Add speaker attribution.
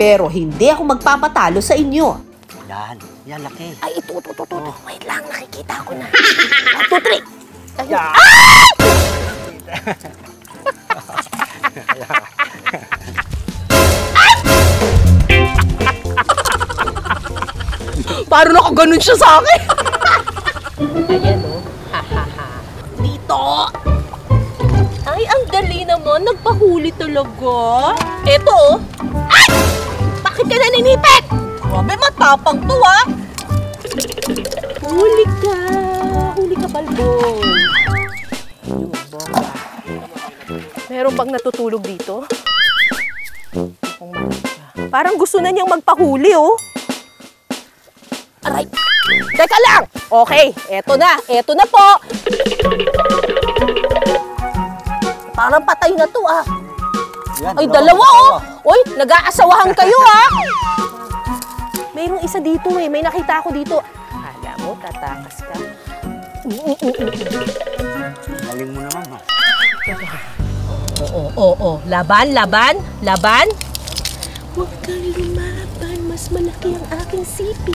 Speaker 1: Pero hindi ako magpapatalo sa inyo.
Speaker 2: Yan. Yan, laki.
Speaker 3: Ay, ito. Wait lang, nakikita ko na. 1, 2, 3.
Speaker 2: Yan.
Speaker 1: Parang nakaganon siya sa akin.
Speaker 3: Ayan o. Dito. Ay, ang dali naman. Nagpahuli talaga. Eto o. Ay! Bakit ka naninipit? Grabe, matapang to ha. Huli ka. Huli ka, Balbon. Meron bang natutulog dito? Parang gusto na niyang magpahuli oh. Aray! Teka lang! Okay, eto na po! Parang patay na to ah.
Speaker 2: Yan,
Speaker 3: Ay, dalawa oh! Uy, nag-aasawahan kayo ah! Mayroong isa dito eh, may nakita ako dito. Alam mo, tatakas ka.
Speaker 2: Galing mo naman, ha?
Speaker 3: Oo. Laban. Huwag kang lumaban, mas malaki ang aking sipi.